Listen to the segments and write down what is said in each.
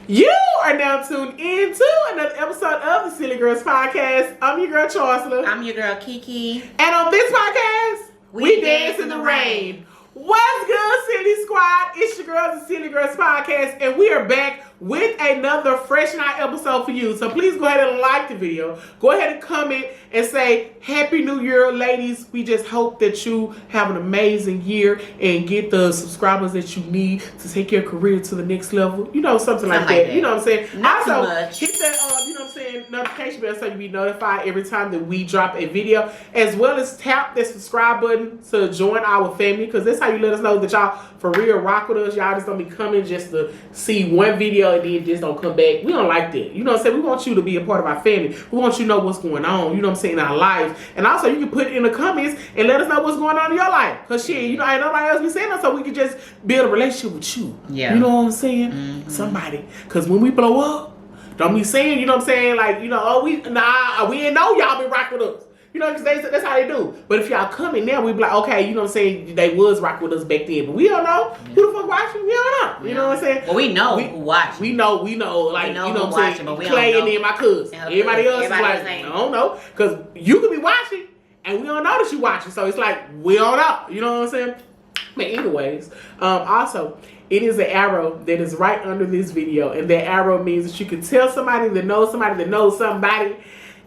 You are now tuned in to another episode of the Silly Girls Podcast. I'm your girl Charsla. I'm your girl KeeKee. And on this podcast, we dance in the rain. What's good, Silly Squad? It's your girls, the Silly Girls Podcast, and we are back with another fresh night episode for you. So please go ahead and like the video. Go ahead and comment and say Happy New Year, ladies. We just hope that you have an amazing year and get the subscribers that you need to take your career to the next level. You know, something like that. You know what I'm saying? Not also, too much. hit that, you know what I'm saying, notification bell so you be notified every time that we drop a video, as well as tap that subscribe button to join our family, because that's how you let us know that y'all for real rock with us. Y'all just don't be coming just to see one video and then just don't come back. We don't like that. You know what I'm saying? We want you to be a part of our family. We want you to know what's going on, you know what I'm saying, in our lives. And also you can put it in the comments and let us know what's going on in your life. Because shit, you know, ain't nobody else be saying that, so we can just build a relationship with you. Yeah. You know what I'm saying? Mm-hmm. Somebody. Because when we blow up, don't be saying, you know what I'm saying, like, you know, oh, we didn't know y'all been rock with us. You know, because that's how they do. But if y'all come in now, we be like, okay, you know what I'm saying, they was rock with us back then. But we don't know who the fuck watching. We don't know. You know what I'm saying? Well, we know who watching. We know, like, you know what I'm saying, but we Clay don't know. and then my cousin. Everybody else is like, I don't know. Because you could be watching, and we don't know that you watching. So it's like, we don't know. You know what I'm saying? But anyways, also, it is an arrow that is right under this video. And that arrow means that you can tell somebody that knows somebody.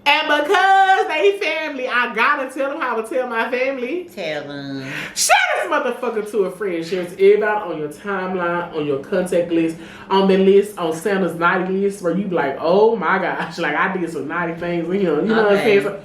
And because they family, I gotta tell them how to tell my family. Tell them. Share this motherfucker to a friend. Share it to everybody on your timeline, on your contact list, on the list, on Santa's naughty list, where you be like, oh my gosh, like I did some naughty things. You know what I'm saying? So,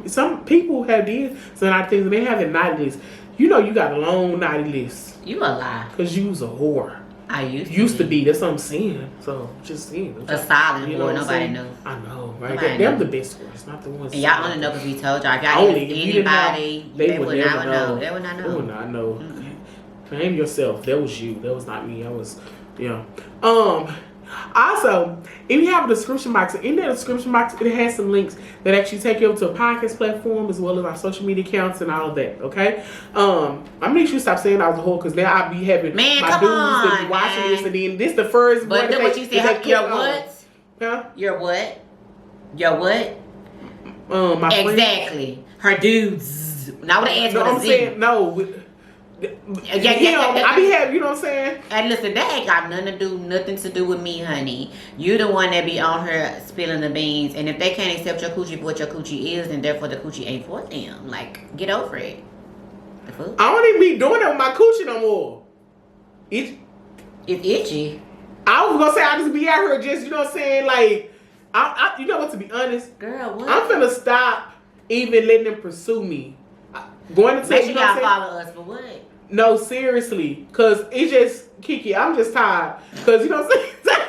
some people have did some naughty things and they have a naughty list. You know you got a long naughty list. You a lie. Because you was a whore. I used to be. That's what I'm saying. So just saying. A silent whore. Nobody knows. I know, right? They're the best ones, not the ones. And y'all only know because we told y'all. If y'all asked anybody, they would not know. They would not know. They would not know. Mm-hmm. Name yourself. That was you. That was not me. I was, Also, if you have a description box, in that description box, it has some links that actually take you over to a podcast platform as well as our social media accounts and all of that. Okay, I'm gonna make sure you stop saying I was a whore, because now I be having my dudes that be watching this, and then this the first. But then what you said? Your what? Huh? Your what? Your what? My exactly. Friend. Her dudes. Now what I answer I'm saying no. I be having, you know what I'm saying? And listen, that ain't got nothing to do with me, honey. You the one that be on her spilling the beans, and if they can't accept your coochie for what your coochie is, then therefore the coochie ain't for them. Like, get over it. The fuck? I don't even be doing that with my coochie no more. It's itchy. I was gonna say I just be out here just, you know what I'm saying, like, I you know what, to be honest, girl, what? I'm finna stop even letting them pursue me. Going to make sure y'all follow us for what? No, seriously, cause it's just KeeKee. I'm just tired, cause you know what I'm saying.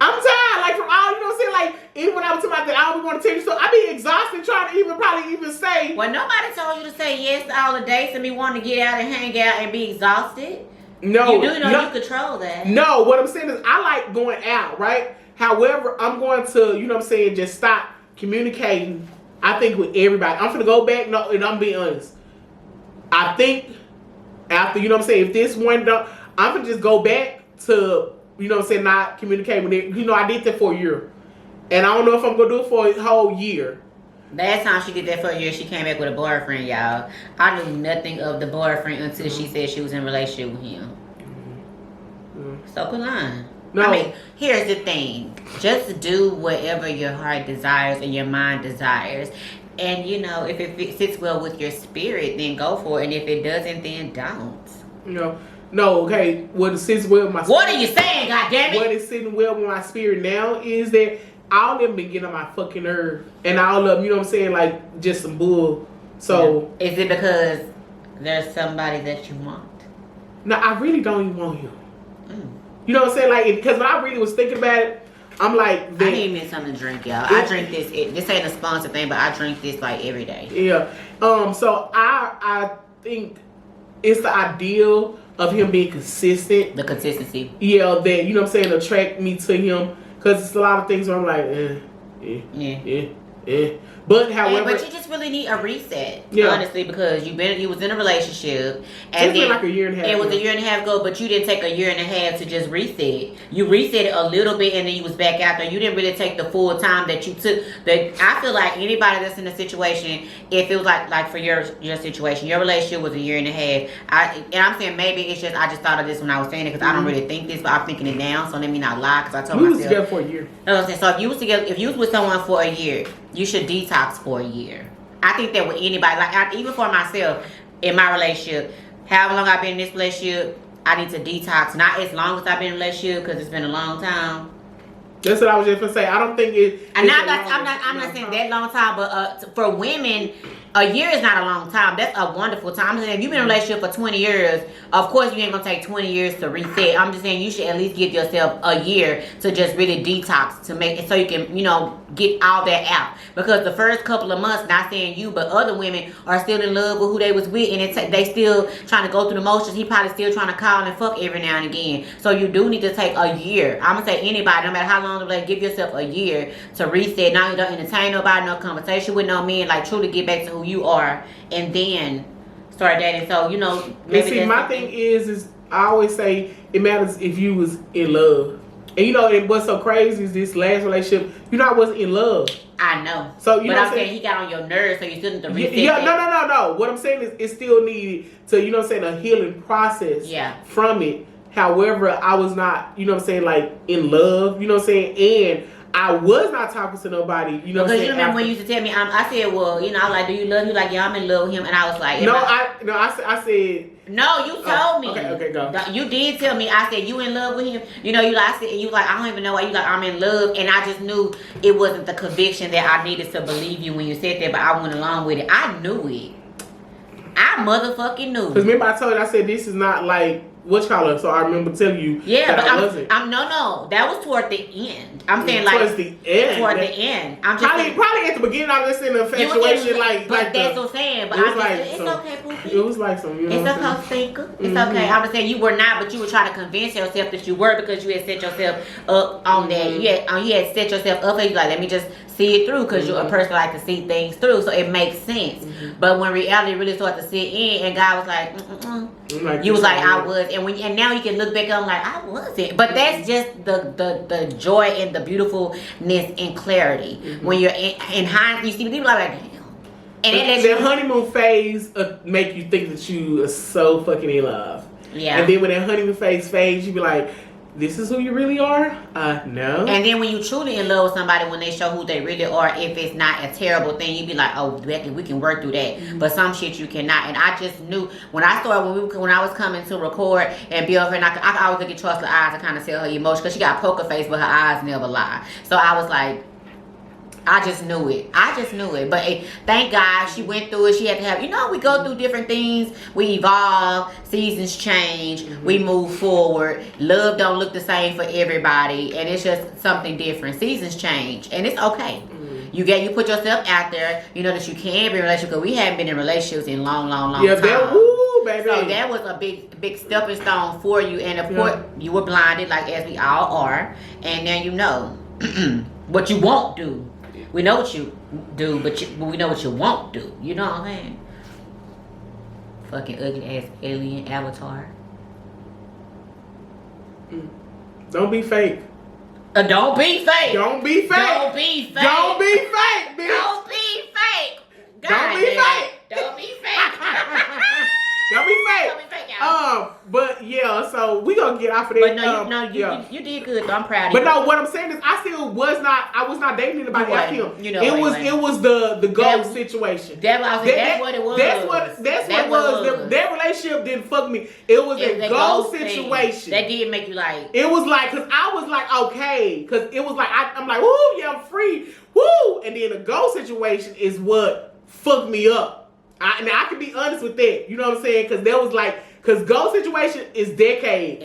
I'm tired, like from all, you know what I'm saying. Like even when I was talking about that, I always want to tell you, so I be exhausted trying to probably even say. Well, nobody told you to say yes to all the dates and me wanting to get out and hang out and be exhausted. No, you do know you control that. No, what I'm saying is I like going out, right? However, I'm going to, you know what I'm saying, just stop communicating. I think with everybody, I'm gonna go back. No, and I'm being honest. I think after, you know what I'm saying, if this one don't, I'm gonna just go back to, you know what I'm saying, not communicate with it. You know, I did that for a year. And I don't know if I'm gonna do it for a whole year. Last time she did that for a year, she came back with a boyfriend, y'all. I knew nothing of the boyfriend until she said she was in a relationship with him. So quit lying. No. I mean, here's the thing. Just do whatever your heart desires and your mind desires. And, you know, if it sits well with your spirit, then go for it. And if it doesn't, then don't. No, okay. What sits well with my spirit. What are you saying, goddammit? What is sitting well with my spirit now is that all of them been getting on my fucking nerve. And all of them, you know what I'm saying, like, just some bull. So. Yeah. Is it because there's somebody that you want? No, I really don't even want him. You know what I'm saying? Like, because when I really was thinking about it, I'm like, I need me something to drink, y'all. I drink this. This ain't a sponsored thing, but I drink this like every day. Yeah. So I think it's the ideal of him being consistent. The consistency. Yeah, that, you know what I'm saying, attract me to him. Because it's a lot of things where I'm like, But however, but you just really need a reset, Yeah. honestly, because you was in a relationship, and it's been like a year and a half. it was ago. a year and a half ago, but you didn't take a year and a half to just reset. You reset it a little bit, and then you was back out there. You didn't really take the full time that you took. That I feel like anybody that's in a situation, if it was like for your situation, your relationship was a year and a half. And I'm saying maybe it's just I just thought of this when I was saying it because I don't really think this, but I'm thinking it now. So let me not lie because I told we myself. was together for a year. So if you was with someone for a year, you should detox for a year. I think that with anybody, even for myself, in my relationship, however long I've been in this relationship, I need to detox. Not as long as I've been in a relationship because it's been a long time. That's what I was just gonna say. I don't think it. I'm not saying that long time, but for women, a year is not a long time. That's a wonderful time. I'm saying if you've been in a relationship for 20 years, of course you ain't gonna take 20 years to reset. I'm just saying you should at least give yourself a year to just really detox to make it so you can, get all that out. Because the first couple of months, not saying you, but other women are still in love with who they was with, and they still trying to go through the motions. He probably still trying to call and fuck every now and again. So you do need to take a year. I'm gonna say anybody, no matter how long, give yourself a year to reset. Now you don't entertain nobody, no conversation with no men, truly get back to who you are, and then start dating. So maybe. See, my thing is I always say it matters if you was in love. And and what's so crazy is this last relationship, I wasn't in love. I know. So but I'm saying he got on your nerves, so you still need to reset. Yeah, no. What I'm saying is it still needed to, a healing process from it. However, I was not, in love, and I was not talking to nobody, Because you remember when you used to tell me, I said, well, do you love him? Like, yeah, I'm in love with him. And I was like, I said. No, you told me. Okay, go. You did tell me. I said, you in love with him? I said, and you like, I don't even know why. You like, I'm in love. And I just knew it wasn't the conviction that I needed to believe you when you said that, but I went along with it. I knew it. I motherfucking knew. Because remember I told you, I said, this is not like, what you call it? So I remember telling you that but I wasn't. No. That was toward the end. I'm saying towards the end. Toward the end. I'm just probably at the beginning I was in the infatuation, but that's what I'm saying. But it's okay, Poopy. It was like some, it's okay, Stinker. It's okay. I'm just saying you were not, but you were trying to convince yourself that you were because you had set yourself up on that. You had set yourself up, and you like, let me just see it through because you're a person like to see things through, so it makes sense. But when reality really started to sit in, and God was like, you was like, I was, and now you can look back and like, I wasn't. But that's just the joy and the beautifulness and clarity. When you're in hindsight, you see people like, damn. And the honeymoon phase make you think that you are so fucking in love. Yeah. And then when that honeymoon phase, you be like, this is who you really are? No. And then when you truly in love with somebody, when they show who they really are, if it's not a terrible thing, you be like, oh, Becky, we can work through that. But some shit you cannot. And I just knew when I started, when I was coming to record and be over, and I always look at Charsla eyes to kind of tell her emotions because she got a poker face, but her eyes never lie. So I was like, I just knew it. But thank God she went through it. She had to have, we go through different things. We evolve. Seasons change. We move forward. Love don't look the same for everybody. And it's just something different. Seasons change. And it's okay. You put yourself out there, that you can be in a relationship. Because we haven't been in relationships in long time. Baby. So that was a big stepping stone for you. And of course, you were blinded, like as we all are. And now you know what you won't do. We know what you do, but we know what you won't do. You know what I'm saying? Fucking ugly ass alien avatar. Don't be fake. Don't be fake. Don't be fake. Don't be fake. Don't be fake, bitch. Don't be fake. Don't be fake. Don't be fake. Don't be fake. Don't be fake, y'all. But yeah, so we gonna get off of that. But you did good. So I'm proud of you. But you. no, what I'm saying is, I was not dating anybody after him. It was the ghost situation. That's what it was. That's what it was. That relationship didn't fuck me. It was a ghost situation. That did make you like. It was like, cause I was like, okay, cause it was like I'm like, woo, yeah, I'm free, woo, and then the ghost situation is what fucked me up. I can be honest with that. You know what I'm saying? Because there was because ghost situation is decades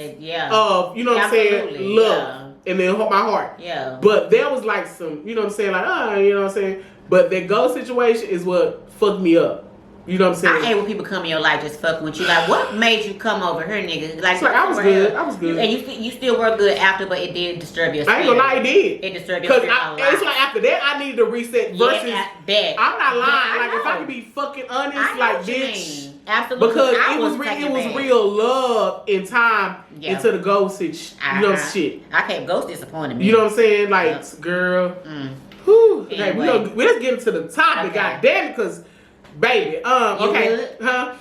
of, what I'm saying, love. And then my heart. Yeah. But there was some, you know what I'm saying, you know what I'm saying? But that ghost situation is what fucked me up. You know what I'm saying? I hate when people come in your life just fucking with you. Like, what made you come over here, nigga? Like I was good. I was good. And you still were good after, but it did disturb your spirit. I ain't gonna lie, it did. It disturbed your spirit a lot. It's like after that, I needed to reset. Versus, that. I'm not lying. Yeah, like if I could be fucking honest, I know like what you bitch. mean. Absolutely. Because it was real love and time into the ghostage, shit. I can't ghost disappointed me. You know what I'm saying? Like, girl. Whew. Okay, Anyway. let's get into the topic. Okay. God damn it, because, baby. Okay. Good? Huh?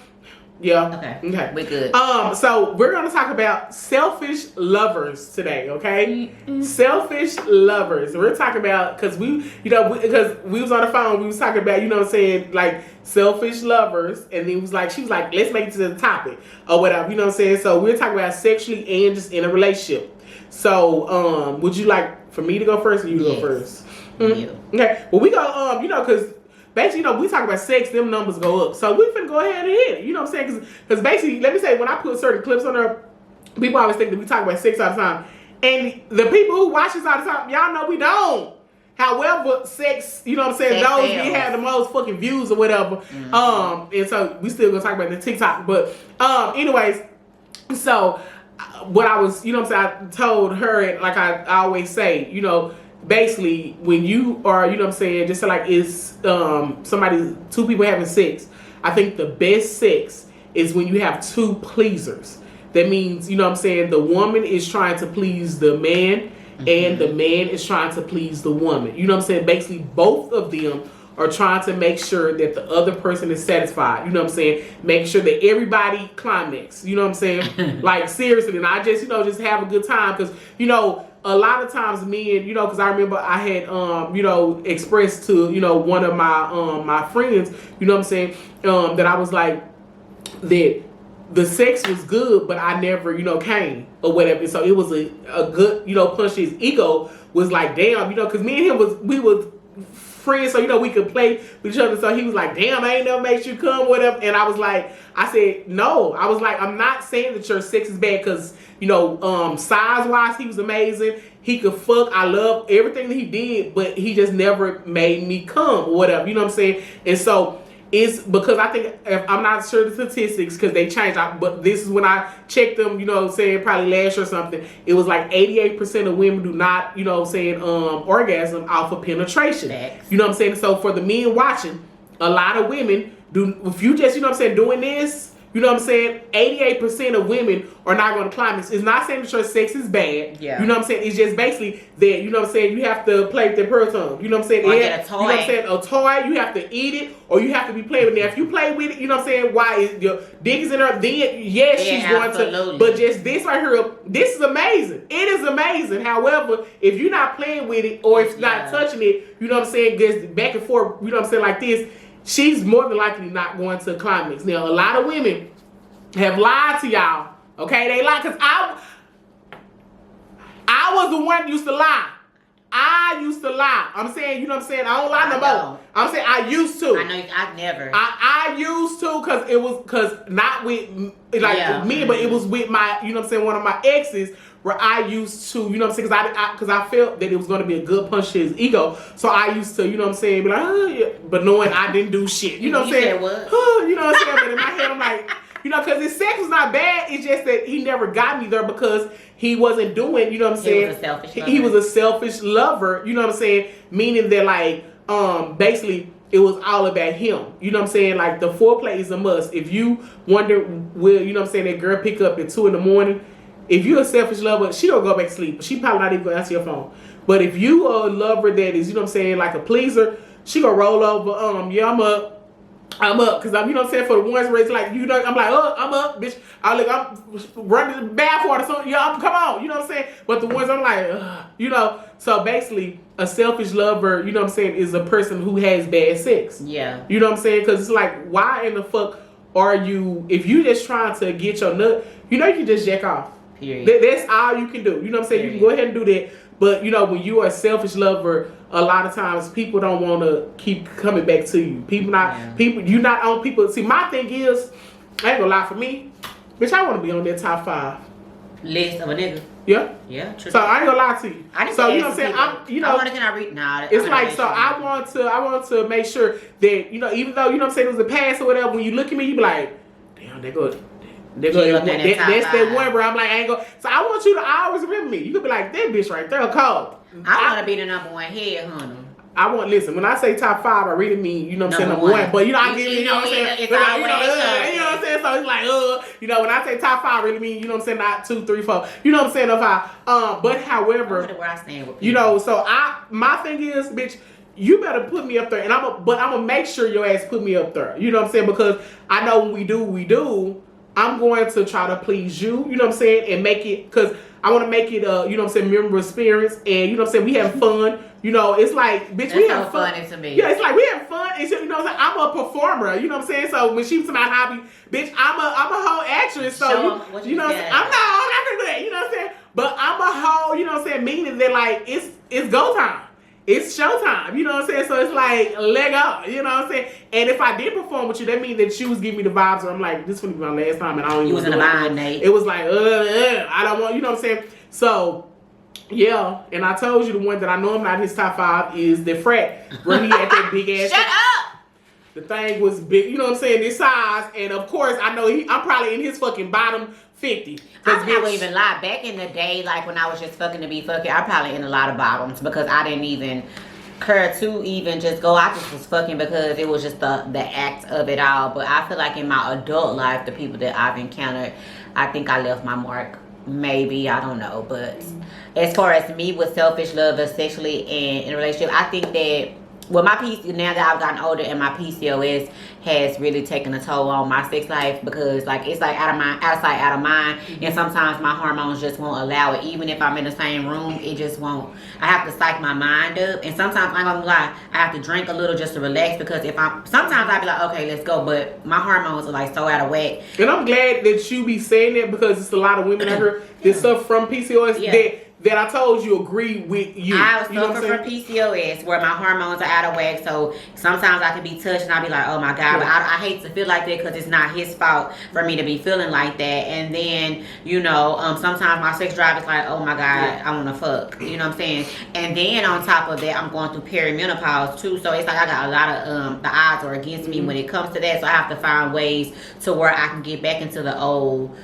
Yeah. Okay. We're good. So we're gonna talk about selfish lovers today, okay? Selfish lovers. We're talking about because we was on the phone. We was talking about, you know what I'm saying, like selfish lovers, and then she was like, let's make it to the topic or whatever, you know what I'm saying. So we're talking about sexually and just in a relationship. So would you like for me to go first, or you to go first? You. Okay. Well, we go because. Basically, we talk about sex, them numbers go up. So we finna go ahead and hit it. You know what I'm saying? Because basically, let me say, when I put certain clips on there, people always think that we talk about sex all the time. And the people who watch us all the time, y'all know we don't. However, sex, you know what I'm saying, those we have the most fucking views or whatever. And so we still gonna talk about the TikTok. But anyways, so what I was, you know what I'm saying, I told her, and like I always say, basically, when you are, you know what I'm saying, just like it's two people having sex, I think the best sex is when you have two pleasers. That means, you know what I'm saying, the woman is trying to please the man and the man is trying to please the woman. You know what I'm saying? Basically, both of them are trying to make sure that the other person is satisfied. You know what I'm saying? Make sure that everybody climax. You know what I'm saying? Like, seriously, and I just, just have a good time because, a lot of times men, because I remember I had, expressed to, one of my friends, you know what I'm saying, that I was like, that the sex was good, but I never, came or whatever. So it was a good, punch. His ego was like, damn, because me and him we was friends, so we could play with each other. So he was like, damn, I ain't never made you come, whatever. And I was like, I said, no. I was like, I'm not saying that your sex is bad because, size wise, he was amazing. He could fuck. I love everything that he did, but he just never made me come or whatever. You know what I'm saying? And so it's because I think, I'm not sure the statistics because they changed, but this is when I checked them, saying probably last year or something. It was like 88% of women do not, orgasm off of penetration. Facts. You know what I'm saying? So for the men watching, a lot of women do, if you just, doing this, you know what I'm saying, 88% of women are not going to climax. It's not saying that your sex is bad. Yeah. You know what I'm saying? It's just basically that, you know what I'm saying, you have to play with the pearl tongue. You know what I'm saying? Or get a toy. You know what I'm saying? A toy, you have to eat it, or you have to be playing with it. Now, if you play with it, you know what I'm saying, why is your dick is in her, then yes, she's absolutely. going to, but just this right here, this is amazing. It is amazing. However, if you're not playing with it, or if you're not touching it, you know what I'm saying, just back and forth, you know what I'm saying, like this, she's more than likely not going to climax. Now, a lot of women have lied to y'all. Okay, they lied because I was the one that used to lie. I used to lie. I'm saying, you know what I'm saying? I don't lie no more. I'm saying I used to. I know. I never. I used to because not with me, but it was with my, you know what I'm saying, one of my exes where I used to, you know what I'm saying, because I felt that it was going to be a good punch to his ego. So I used to, you know what I'm saying, be like, oh, yeah, but knowing I didn't do shit. You know what I'm saying? You know what I'm saying? But in my head, I'm like, because his sex was not bad. It's just that he never got me there because he wasn't doing, you know what I'm saying? He was a selfish lover. He was a selfish lover, you know what I'm saying? Meaning that, like, basically, it was all about him. You know what I'm saying? Like, the foreplay is a must. If you wonder, will, you know what I'm saying, that girl pick up at 2 a.m, if you're a selfish lover, she don't go back to sleep. She probably not even going to answer your phone. But if you are a lover that is, you know what I'm saying, like a pleaser, she going to roll over, yeah, I'm up. Because I'm, you know what I'm saying, for the ones where it's like, I'm like, oh, I'm up, bitch. I'm running to the bathwater or something. Yeah, come on, you know what I'm saying? But the ones I'm like, so basically, a selfish lover, you know what I'm saying, is a person who has bad sex. Yeah. You know what I'm saying? Because it's like, why in the fuck are you, if you just trying to get your nut, you can just jack off. Period. That's all you can do. You know what I'm saying? Period. You can go ahead and do that. But, when you are a selfish lover, a lot of times people don't want to keep coming back to you. You're not on people. See, my thing is, I ain't gonna lie, for me, bitch, I want to be on that top 5. list of a nigga. Yeah. Yeah, true. So I ain't gonna lie to you. I need so to you know ask what I'm saying? people. I'm you know can I read? Nah, it's like so I want to make sure that even though you know what I'm saying it was a pass or whatever, when you look at me, you be like, damn, that's that one where I'm like, I ain't go. So I want you to always remember me. You could be like, that bitch right there, cold. I want to be the number one head hunter. I want listen. When I say top 5, I really mean you know what I'm saying number one. But you know I give you know what I'm saying. You know what I'm saying. So it's like you know when I say top 5, I really mean you know what I'm saying not 2, 3, 4. You know what I'm saying of how. But however, where I stand with people. You know, so my thing is, bitch. You better put me up there, and I'm gonna make sure your ass put me up there. You know what I'm saying? Because I know when we do. I'm going to try to please you. You know what I'm saying, and make it because I want to make it you know what I'm saying memorable experience, and you know what I'm saying we having fun. You know, it's like bitch, we having fun. To me. Yeah, it's like we having fun, and you know what I'm saying. I'm a performer. You know what I'm saying. So when she was my hobby, bitch, I'm a whole actress. So you know what I'm saying. I'm not gonna do that. You know what I'm saying. But I'm a whole. You know what I'm saying. Meaning that like it's go time. It's showtime, you know what I'm saying? So it's like, leg up, you know what I'm saying? And if I did perform with you, that means that you was giving me the vibes where I'm like, this is going to be my last time and I don't even You was in a bind, Nate. It was like, I don't want, you know what I'm saying? So, yeah, and I told you the one that I know I'm not in his top 5 is the frat, where he had that big ass. Shut up! The thing was big, you know what I'm saying, this size. And of course, I know I'm probably in his fucking bottom 50. I'm not gonna even lie. Back in the day, like when I was just fucking to be fucking, I probably in a lot of bottoms because I didn't even care to even just go. I just was fucking because it was just the act of it all. But I feel like in my adult life, the people that I've encountered, I think I left my mark. Maybe, I don't know. But as far as me with selfish love, sexually and in a relationship, I think that well, my now that I've gotten older and my PCOS has really taken a toll on my sex life because like it's like out of sight, out of mind, and sometimes my hormones just won't allow it. Even if I'm in the same room, it just won't. I have to psych my mind up, and sometimes I'm gonna lie, I have to drink a little just to relax because sometimes I'll be like, okay, let's go, but my hormones are like so out of whack. And I'm glad that you be saying that because it's a lot of women out here that suffer from PCOS that I told you agree with you. I suffer from PCOS where my hormones are out of whack, so sometimes I can be touched and I'll be like, oh my God, but I hate to feel like that because it's not his fault for me to be feeling like that. And then, you know, sometimes my sex drive is like, oh my God, I want to fuck. You know what I'm saying? And then on top of that, I'm going through perimenopause too, so it's like I got a lot of, the odds are against me when it comes to that, so I have to find ways to where I can get back into the old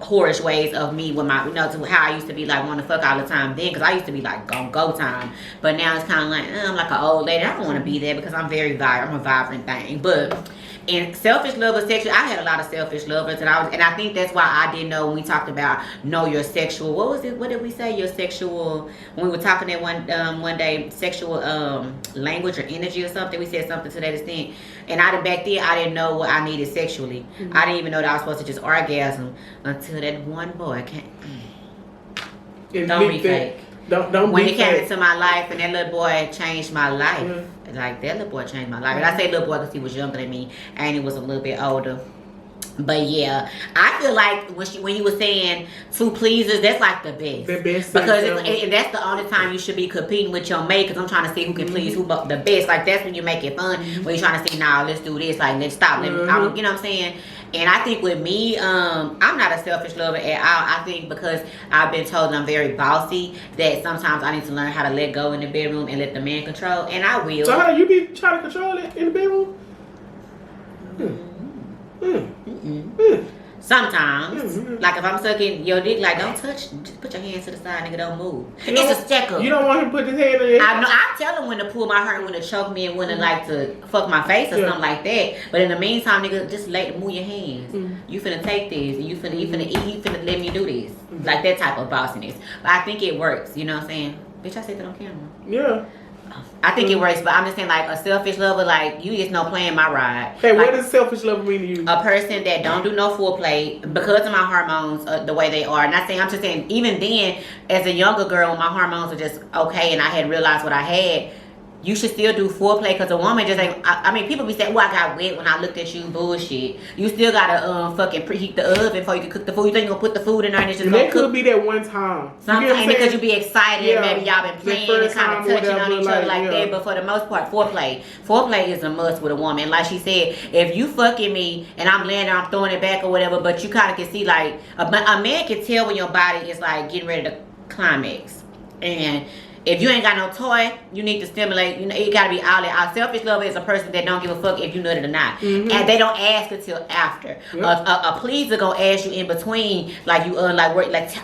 whorish ways of me with my, you know, to how I used to be like want to fuck all the time then, because I used to be like go time, but now it's kind of like I'm like an old lady. I don't want to be there because I'm very I'm a vibrant thing. But in selfish love or sexual, I had a lot of selfish lovers, and I think that's why I didn't know when we talked about know your sexual. What was it? What did we say? Your sexual. When we were talking that one day, sexual language or energy or something. We said something to that extent. And back then I didn't know what I needed sexually. Mm-hmm. I didn't even know that I was supposed to just orgasm until that one boy came. Don't be fake. Don't when be he came into my life, and that little boy changed my life. Mm-hmm. Like that little boy changed my life. And I say little boy because he was younger than me and he was a little bit older. But yeah, I feel like when you were saying two pleasers, that's like the best. The best. Because and that's the only time you should be competing with your mate. Because I'm trying to see who can please who the best. Like that's when you make it fun. When you're trying to see, nah, let's do this. Like let's stop. You know what I'm saying? And I think with me, I'm not a selfish lover at all. I think because I've been told I'm very bossy, that sometimes I need to learn how to let go in the bedroom and let the man control. And I will. So how do you be trying to control it in the bedroom? Sometimes, like if I'm sucking your dick, like don't touch, just put your hands to the side, nigga, don't move. It's a sticker. You don't want him to put his hand in it. I tell him when to pull my heart, when to choke me, and when to like to fuck my face or something like that. But in the meantime, nigga, just move your hands. You finna take this, and you finna eat, you finna let me do this, like that type of bossiness. But I think it works. You know what I'm saying? Bitch, I said that on camera. Yeah. I think it works, but I'm just saying, like, a selfish lover, like, you just no playing my ride. Hey, like, what does selfish lover mean to you? A person that don't do no foreplay because of my hormones, the way they are. Not saying, I'm just saying, even then, as a younger girl, my hormones were just okay, and I had realized what I had. you should still do foreplay because a woman just ain't. I mean, people be saying, "Well, I got wet when I looked at you." Bullshit. You still gotta fucking preheat the oven before you can cook the food. You think you gonna put the food in there and it's just gonna cook? cook? Could be that one time. Sometimes because you be excited, yeah. maybe y'all been playing and kind of touching on each other like that. But for the most part, foreplay is a must with a woman. Like she said, if you fucking me and I'm laying there, I'm throwing it back or whatever, but you kind of can see like a man can tell when your body is like getting ready to climax. And if you ain't got no toy, you need to stimulate. You know, it gotta be outlet. Our selfish lover is a person that don't give a fuck if you nutted or not, and they don't ask until after. Yep. A pleaser gonna ask you in between, like you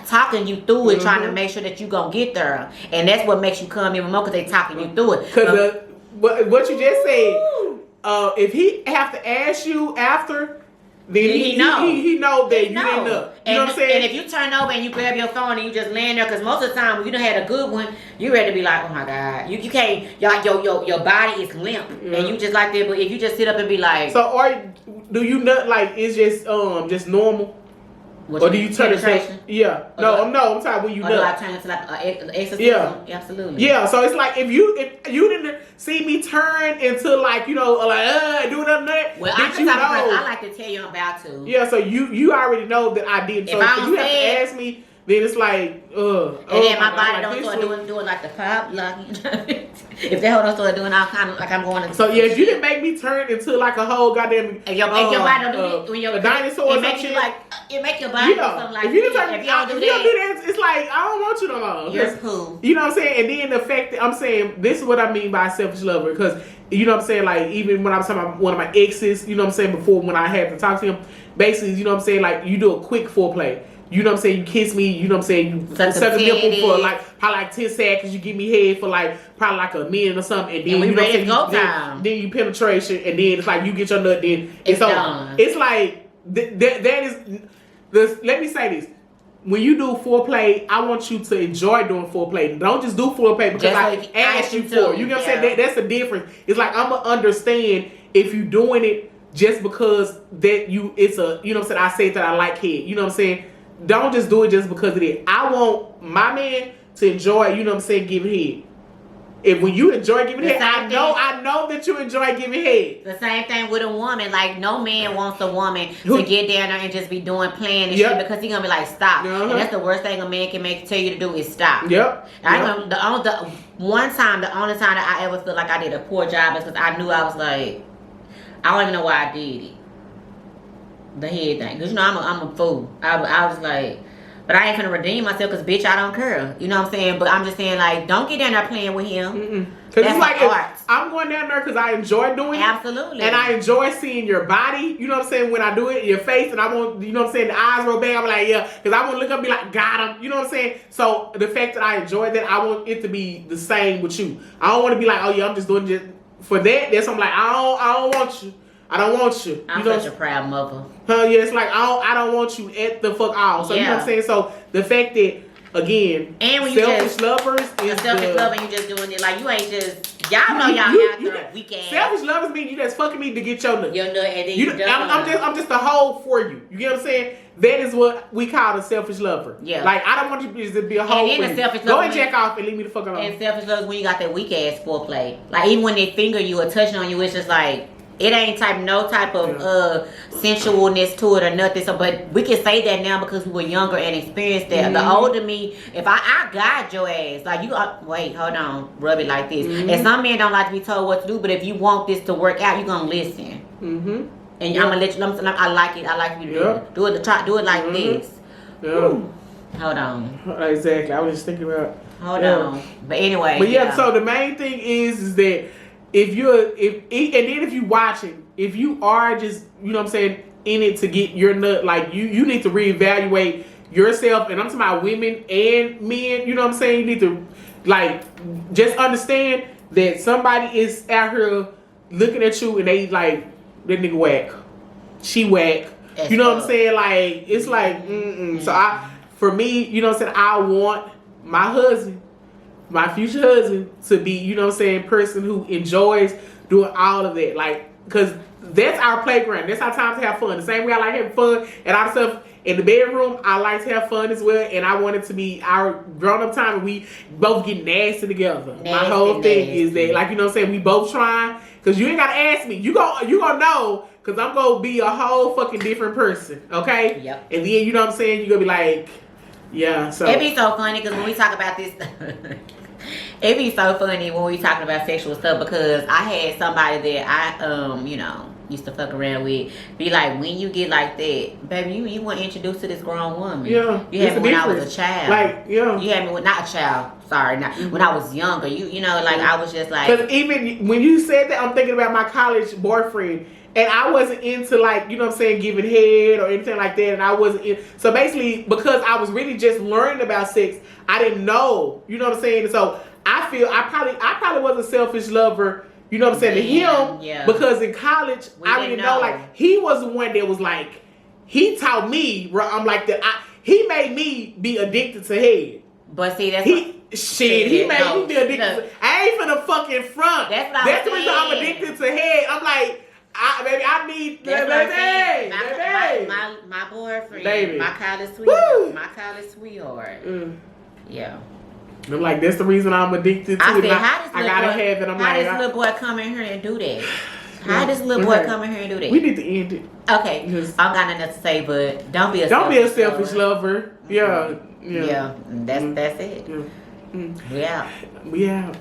talking you through it, trying to make sure that you gonna get there, and that's what makes you come even more because they talking you through it. Because what you just said, if he have to ask you after. Then he know that you didn't know. You know what I'm saying? And if you turn over and you grab your phone and you just laying there, because most of the time when you done had a good one, you ready to be like, oh my God, you can't. Your body is limp, and you just like that. But if you just sit up and be like, so do you nut like it's just normal? Or do you turn it? Yeah. I'm talking when you nut. Do I turn it to like exorcism? Yeah. Absolutely. Yeah. So it's like if you didn't see me turn into like do another nut. Well, I'm the type of person I like to tell you I'm about to. Yeah. So you already know that I did. So if you have to ask me, then it's like and then my body don't start doing like the pop like. If they hold on start doing all kind of like I'm going to. So yeah, if you didn't make me turn into like a whole goddamn. If your body don't do it when you're a dinosaur, it makes you like it make your body do something like. If you don't do that, it's like I don't want you no more. You're cool. You know what I'm saying? And then the fact that I'm saying this is what I mean by selfish lover, because you know what I'm saying, like even when I was talking about one of my exes, you know what I'm saying, before when I had to talk to him, basically, you know what I'm saying, like you do a quick foreplay. You know what I'm saying? You kiss me, you know what I'm saying? You suck a nipple for probably 10 seconds. You give me head for probably like a minute or something. And then you ready to go time. Then you penetration, and then it's like you get your nut, then it's over. Done. It's like, that is, let me say this. When you do foreplay, I want you to enjoy doing foreplay. Don't just do foreplay because I asked you for it. You know what I'm saying? That's the difference. It's like I'm going to understand if you're doing it just because it's a, you know what I'm saying, I say that I like head. You know what I'm saying? Don't just do it just because of it. I want my man to enjoy, you know what I'm saying, giving head. If when you enjoy giving head, I know that you enjoy giving head. The same thing with a woman. Like no man wants a woman to get down there and just be playing and shit because he's gonna be like, stop. And that's the worst thing a man can tell you to do is stop. Yep. The only time that I ever feel like I did a poor job is because I knew I was like, I don't even know why I did it. The head thing, because you know I'm a fool. I was like, but I ain't finna redeem myself because bitch I don't care. You know what I'm saying? But I'm just saying like, don't get down there playing with him. Because it's like I'm going down there because I enjoy doing it. Absolutely. And I enjoy seeing your body. You know what I'm saying? When I do it, your face, and I want, you know what I'm saying, the eyes roll back. I'm like, yeah, because I want to look up and be like, got him. You know what I'm saying? So the fact that I enjoy that, I want it to be the same with you. I don't want to be like, oh yeah, I'm just doing it for that. That's I'm like, I don't want you. I don't want you. I'm such a proud mother. Yeah, it's like I don't want you at the fuck all. So you know what I'm saying? So the fact that again, and when selfish lovers is selfish lover, you just doing it like you ain't just y'all know y'all after a weekend. Selfish lovers mean you just fucking me to get your nut. Your nut, and then I'm just a hoe for you. You get what I'm saying? That is what we call a selfish lover. Yeah. Like I don't want you to be a hoe for you. Go and jack off and leave me the fuck alone. And selfish lovers when you got that weak ass foreplay. Like even when they finger you or touching on you, it's just like. It ain't no type of sensualness to it or nothing. So, but we can say that now because we were younger and experienced that. The older me, if I guide your ass, like you, wait, hold on, rub it like this. And some men don't like to be told what to do, but if you want this to work out, you're gonna listen. And I'm gonna let you. I like it. I like you to do it. Do it like this. Hold on. Exactly. I was just thinking about. Hold on. But anyway. But so the main thing is that. If you watching, if you are just, you know what I'm saying, in it to get your nut, like you need to reevaluate yourself, and I'm talking about women and men, you know what I'm saying, you need to like just understand that somebody is out here looking at you and they like, that nigga whack, she whack, you know what I'm saying, like it's like so for me, you know what I'm saying, I want my husband, my future husband, to be, you know what I'm saying, person who enjoys doing all of that. Like, because that's our playground. That's our time to have fun. The same way I like having fun and all the stuff in the bedroom, I like to have fun as well, and I want it to be our grown-up time, and we both get nasty together. My whole thing is that, like, you know what I'm saying, we both trying, because you ain't got to ask me. You gonna know, because I'm going to be a whole fucking different person, okay? Yep. And then, you know what I'm saying, you're going to be like, yeah, so. It be so funny, because when we talk about this it be so funny when we talking about sexual stuff, because I had somebody that I, you know, used to fuck around with, be like, when you get like that, baby, you weren't introduced to this grown woman. Yeah. You had me when I was a child. Like, yeah. You had me when, not a child, sorry, not, when I was younger. You know, like, I was just like. Because even when you said that, I'm thinking about my college boyfriend. And I wasn't into, like, you know what I'm saying, giving head or anything like that. And I wasn't in. So basically, because I was really just learning about sex, I didn't know. You know what I'm saying? And so I feel I probably was a selfish lover. You know what I'm saying, to him, because in college, I didn't know, like, he was the one that was like, he taught me, I'm like, he made me be addicted to head. But see, that's he made me be addicted to, I ain't finna fucking front. That's the reason I'm addicted to head. I'm like, baby, I need, baby. My boyfriend, baby. my college sweetheart, yeah. I'm like, that's the reason I'm addicted to it. I gotta have it. How this little boy come in here and do that? How this little boy come in here and do that? We need to end it. Okay, I don't got nothing else to say, but don't be a selfish lover. Yeah. That's it. Yeah. We out. We out.